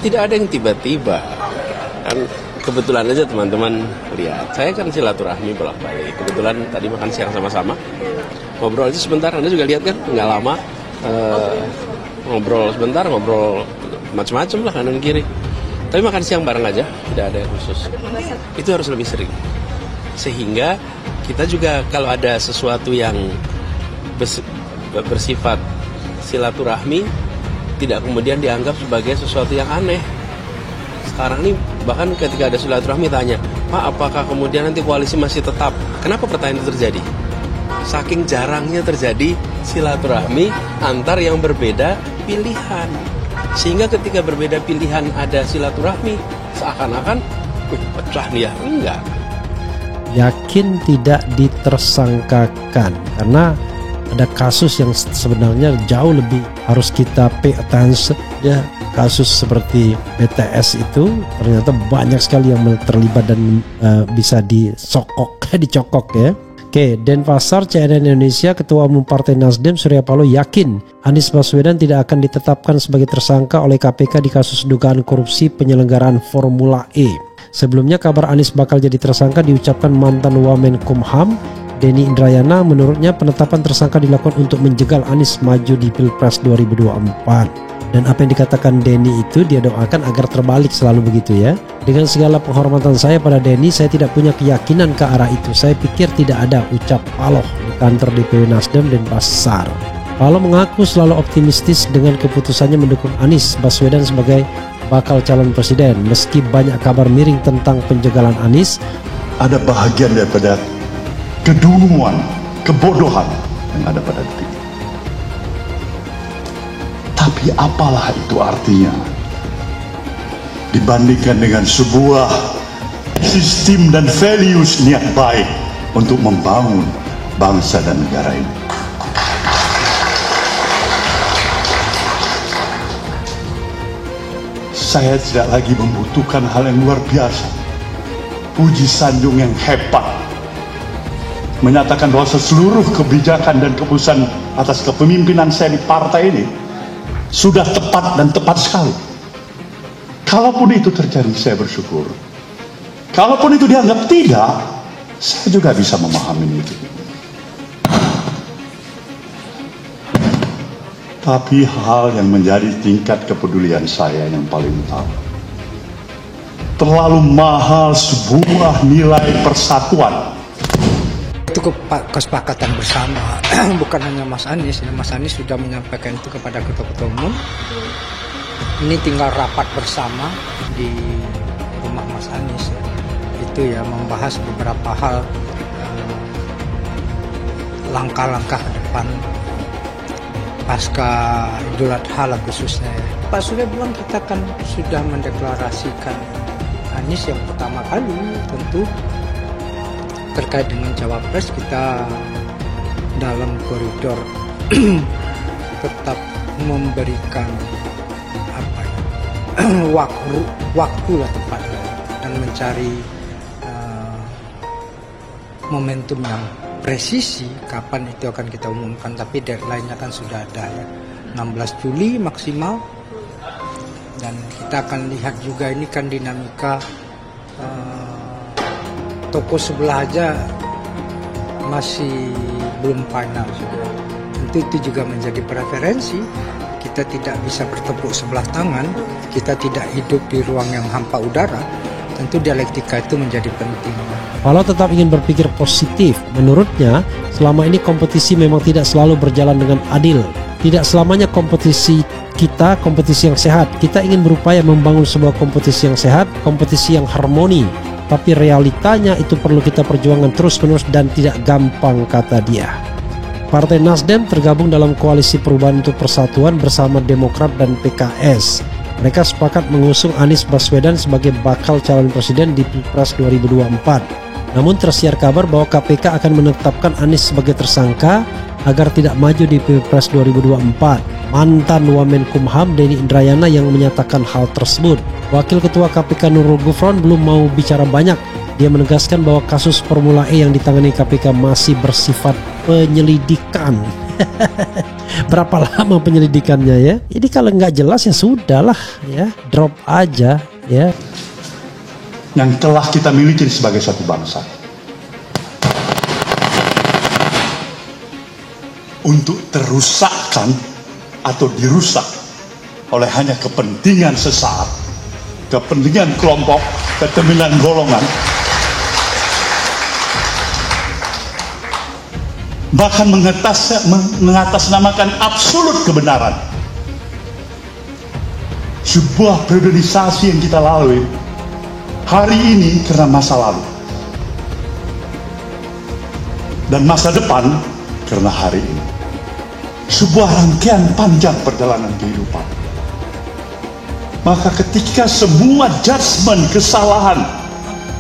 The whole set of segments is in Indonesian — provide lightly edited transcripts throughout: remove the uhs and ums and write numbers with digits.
Tidak ada yang tiba-tiba. Kan kebetulan aja teman-teman lihat. Saya kan silaturahmi bolak-balik. Kebetulan tadi makan siang sama-sama. Ngobrol aja sebentar. Anda juga lihat kan, nggak lama. Ngobrol sebentar, ngobrol macam-macam lah kanan kiri. Tapi makan siang bareng aja, tidak ada yang khusus. Itu harus lebih sering. Sehingga kita juga kalau ada sesuatu yang bersifat silaturahmi, tidak kemudian dianggap sebagai sesuatu yang aneh. Sekarang ini bahkan ketika ada silaturahmi tanya, Pak, apakah kemudian nanti koalisi masih tetap? Kenapa pertanyaan itu terjadi? Saking jarangnya terjadi silaturahmi antar yang berbeda pilihan. Sehingga ketika berbeda pilihan ada silaturahmi, seakan-akan pecah nih ya. Enggak. Yakin tidak ditersangkakan karena ada kasus yang sebenarnya jauh lebih harus kita pay attention ya. Kasus seperti BTS itu ternyata banyak sekali yang terlibat dan bisa dicokok ya. Oke, Denpasar CNN Indonesia, Ketua Umum Partai Nasdem Surya Paloh yakin Anies Baswedan tidak akan ditetapkan sebagai tersangka oleh KPK di kasus dugaan korupsi penyelenggaraan Formula E. Sebelumnya kabar Anies bakal jadi tersangka diucapkan mantan Wamenkumham Denny Indrayana. Menurutnya penetapan tersangka dilakukan untuk menjegal Anies maju di Pilpres 2024. Dan apa yang dikatakan Denny itu dia doakan agar terbalik selalu begitu ya. Dengan segala penghormatan saya pada Denny, saya tidak punya keyakinan ke arah itu. Saya pikir tidak ada, ucap Paloh di kantor DPW Nasdem Denpasar. Paloh mengaku selalu optimistis dengan keputusannya mendukung Anies Baswedan sebagai bakal calon presiden. Meski banyak kabar miring tentang penjagalan Anies, ada bahagian daripada kedunguan, kebodohan yang ada pada detik. Tapi apalah itu artinya dibandingkan dengan sebuah sistem dan values niat baik untuk membangun bangsa dan negara ini. Saya tidak lagi membutuhkan hal yang luar biasa, puji sanjung yang hebat, menyatakan bahwa seluruh kebijakan dan keputusan atas kepemimpinan saya di partai ini sudah tepat dan tepat sekali. Kalaupun itu terjadi, saya bersyukur. Kalaupun itu dianggap tidak, saya juga bisa memahami itu. Tapi hal yang menjadi tingkat kepedulian saya yang paling utama, terlalu mahal sebuah nilai persatuan. Itu kesepakatan bersama, bukan hanya Mas Anies. Mas Anies sudah menyampaikan itu kepada ketua-ketua umum. Ini tinggal rapat bersama di rumah Mas Anies. Itu ya, membahas beberapa hal, langkah-langkah ke depan pasca Idul Adha lah khususnya. Pak Surya bilang kita kan sudah mendeklarasikan Anies yang pertama kali. Tentu terkait dengan cawapres kita dalam koridor tetap memberikan waktu lah tepatnya, dan mencari momentum yang presisi kapan itu akan kita umumkan. Tapi deadline-nya kan sudah ada ya, 16 Juli maksimal. Dan kita akan lihat juga ini kan dinamika toko sebelah aja masih belum final juga. Tentu itu juga menjadi preferensi. Kita tidak bisa bertepuk sebelah tangan, kita tidak hidup di ruang yang hampa udara. Tentu dialektika itu menjadi penting. Paloh tetap ingin berpikir positif. Menurutnya, selama ini kompetisi memang tidak selalu berjalan dengan adil. Tidak selamanya kompetisi kita kompetisi yang sehat. Kita ingin berupaya membangun sebuah kompetisi yang sehat, kompetisi yang harmoni. Tapi realitanya itu perlu kita perjuangkan terus-menerus dan tidak gampang, kata dia. Partai Nasdem tergabung dalam Koalisi Perubahan untuk Persatuan bersama Demokrat dan PKS. Mereka sepakat mengusung Anies Baswedan sebagai bakal calon presiden di Pilpres 2024. Namun tersiar kabar bahwa KPK akan menetapkan Anies sebagai tersangka agar tidak maju di Pilpres 2024. Mantan Wamenkumham Denny Indrayana yang menyatakan hal tersebut. Wakil Ketua KPK Nurul Gufron belum mau bicara banyak. Dia menegaskan bahwa kasus Formula E yang ditangani KPK masih bersifat penyelidikan. berapa lama penyelidikannya ya. Ini kalau nggak jelas ya sudahlah ya, drop aja ya. Yang telah kita miliki sebagai satu bangsa. Untuk terusakkan atau dirusak oleh hanya kepentingan sesaat, kepentingan kelompok, kepentingan golongan, bahkan mengatasnamakan absolut kebenaran. Sebuah periodisasi yang kita lalui hari ini karena masa lalu, dan masa depan karena hari ini. Sebuah rangkaian panjang perjalanan kehidupan. Maka ketika semua judgement kesalahan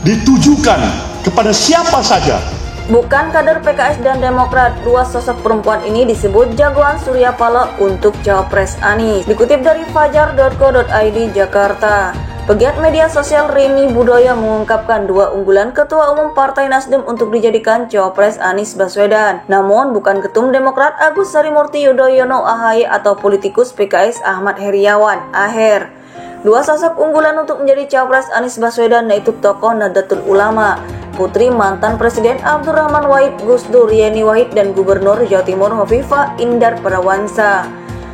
ditujukan kepada siapa saja, bukan kader PKS dan Demokrat, dua sosok perempuan ini disebut jagoan Surya Paloh untuk Cawapres Anies. Dikutip dari fajar.co.id Jakarta, pegiat media sosial Rini Budoyo mengungkapkan dua unggulan Ketua Umum Partai Nasdem untuk dijadikan Cawapres Anies Baswedan. Namun bukan Ketum Demokrat Agus Harimurti Yudhoyono AHY atau politikus PKS Ahmad Heriawan (Aher). Dua sosok unggulan untuk menjadi Cawapres Anies Baswedan yaitu tokoh Nahdlatul Ulama, putri mantan Presiden Abdurrahman Wahid Gus Dur Yeni Wahid dan Gubernur Jawa Timur Hovifah Indar Parawansa.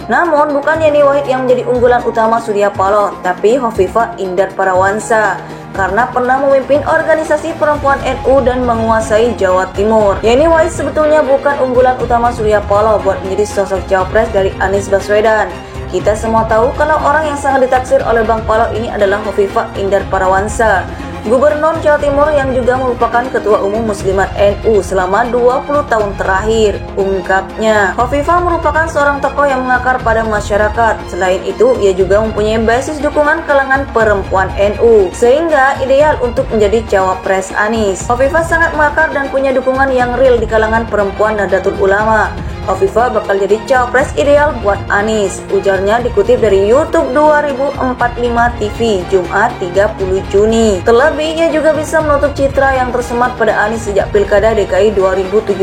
Namun bukan Yeni Wahid yang menjadi unggulan utama Surya Paloh, tapi Hovifah Indar Parawansa karena pernah memimpin organisasi perempuan NU dan menguasai Jawa Timur. Yeni Wahid sebetulnya bukan unggulan utama Surya Paloh buat menjadi sosok Cawapres dari Anies Baswedan. Kita semua tahu kalau orang yang sangat ditaksir oleh Bang Paloh ini adalah Hovifah Indar Parawansa, Gubernur Jawa Timur yang juga merupakan Ketua Umum Muslimat NU selama 20 tahun terakhir. Ungkapnya, Hovifah merupakan seorang tokoh yang mengakar pada masyarakat. Selain itu, ia juga mempunyai basis dukungan kalangan perempuan NU, sehingga ideal untuk menjadi Cawapres Anies. Hovifah sangat mengakar dan punya dukungan yang real di kalangan perempuan Nahdlatul Ulama. Hovifah bakal jadi Cawapres ideal buat Anies, ujarnya dikutip dari YouTube 2045 TV, Jumat 30 Juni. Terlebih, ia juga bisa menutup citra yang tersemat pada Anies sejak Pilkada DKI 2017,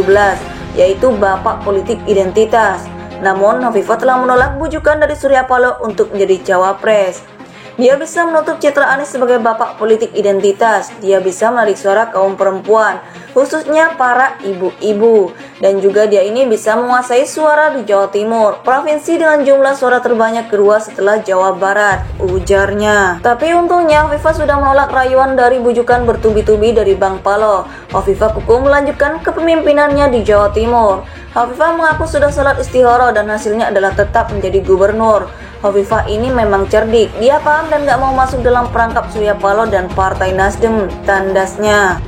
yaitu bapak politik identitas. Namun, Hovifah telah menolak bujukan dari Surya Paloh untuk menjadi Cawapres. Dia bisa menutup citra Anies sebagai bapak politik identitas. Dia bisa menarik suara kaum perempuan, khususnya para ibu-ibu. Dan juga dia ini bisa menguasai suara di Jawa Timur, provinsi dengan jumlah suara terbanyak kedua setelah Jawa Barat, ujarnya. Tapi untungnya Hovifah sudah menolak rayuan dari bujukan bertubi-tubi dari Bang Paloh. Hovifah kukuh melanjutkan kepemimpinannya di Jawa Timur. Hovifah mengaku sudah sholat istihara dan hasilnya adalah tetap menjadi gubernur. Hovifah ini memang cerdik, dia paham dan gak mau masuk dalam perangkap Surya Paloh dan Partai Nasdem, tandasnya.